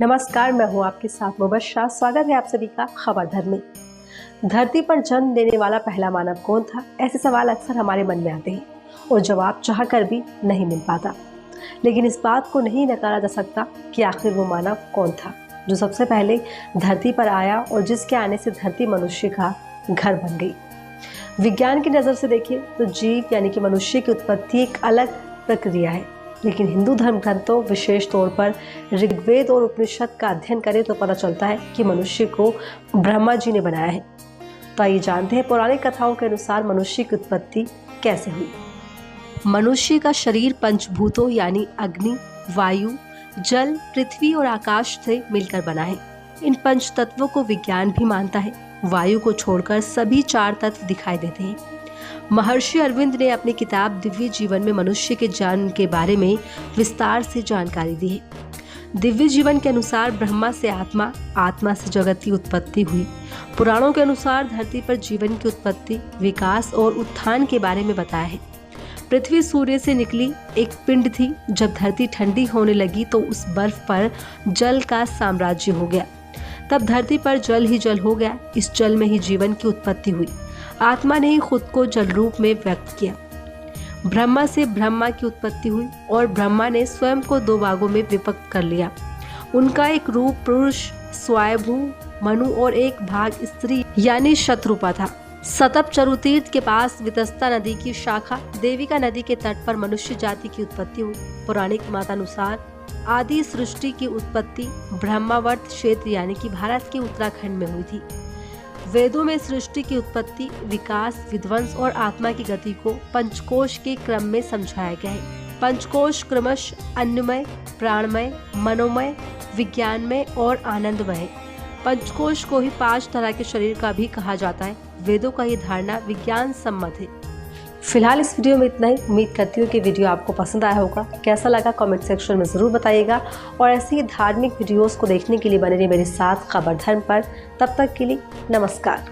नमस्कार, मैं हूँ आपके साथ मुबश्शा। स्वागत है आप सभी का खबर धर्म में। धरती पर जन्म लेने वाला पहला मानव कौन था? ऐसे सवाल अक्सर हमारे मन में आते हैं और जवाब चाहकर भी नहीं मिल पाता। लेकिन इस बात को नहीं नकारा जा सकता कि आखिर वो मानव कौन था जो सबसे पहले धरती पर आया और जिसके आने से धरती मनुष्य का घर बन गई। विज्ञान की नज़र से देखें तो जीव यानी कि मनुष्य की उत्पत्ति एक अलग प्रक्रिया है, लेकिन हिंदू धर्म ग्रंथों विशेष तौर पर ऋग्वेद और उपनिषद का अध्ययन करें तो पता चलता है कि मनुष्य को ब्रह्मा जी ने बनाया है। तो आइए जानते हैं पौराणिक कथाओं के अनुसार मनुष्य की उत्पत्ति कैसे हुई। मनुष्य का शरीर पंचभूतों यानी अग्नि, वायु, जल, पृथ्वी और आकाश से मिलकर बना है। इन पंच तत्वों को विज्ञान भी मानता है। वायु को छोड़कर सभी चार तत्व दिखाई देते हैं। महर्षि अरविंद ने अपनी किताब दिव्य जीवन में मनुष्य के जन्म के बारे में विस्तार से जानकारी दी है। दिव्य जीवन के अनुसार ब्रह्मा से आत्मा, आत्मा से जगत की उत्पत्ति हुई। पुराणों के अनुसार धरती पर जीवन की उत्पत्ति, विकास और उत्थान के बारे में बताया है। पृथ्वी सूर्य से निकली एक पिंड थी। जब धरती ठंडी होने लगी तो उस बर्फ पर जल का साम्राज्य हो गया। तब धरती पर जल ही जल हो गया। इस जल में ही जीवन की उत्पत्ति हुई। आत्मा ने ही खुद को जल रूप में व्यक्त किया। ब्रह्मा से ब्रह्मा की उत्पत्ति हुई और ब्रह्मा ने स्वयं को दो भागों में विभक्त कर लिया। उनका एक रूप पुरुष स्वयंभू मनु और एक भाग स्त्री यानी शत्रुपा था। सतप चरुतीर्थ के पास वितस्ता नदी की शाखा देविका नदी के तट पर मनुष्य जाति की उत्पत्ति हुई। पौराणिक मतानुसार आदि सृष्टि की उत्पत्ति ब्रह्मावर्त क्षेत्र यानी कि भारत के उत्तराखंड में हुई थी। वेदों में सृष्टि की उत्पत्ति, विकास, विध्वंस और आत्मा की गति को पंचकोश के क्रम में समझाया गया है। पंचकोश क्रमशः अन्नमय, प्राणमय, मनोमय, विज्ञानमय और आनंदमय। पंचकोश को ही 5 तरह के शरीर का भी कहा जाता है। वेदों का ये धारणा विज्ञान सम्मत है। फिलहाल इस वीडियो में इतना ही। उम्मीद करती हूँ कि वीडियो आपको पसंद आया होगा। कैसा लगा कमेंट सेक्शन में ज़रूर बताइएगा और ऐसी ही धार्मिक वीडियोस को देखने के लिए बने रहिए मेरे साथ खबर धर्म पर। तब तक के लिए नमस्कार।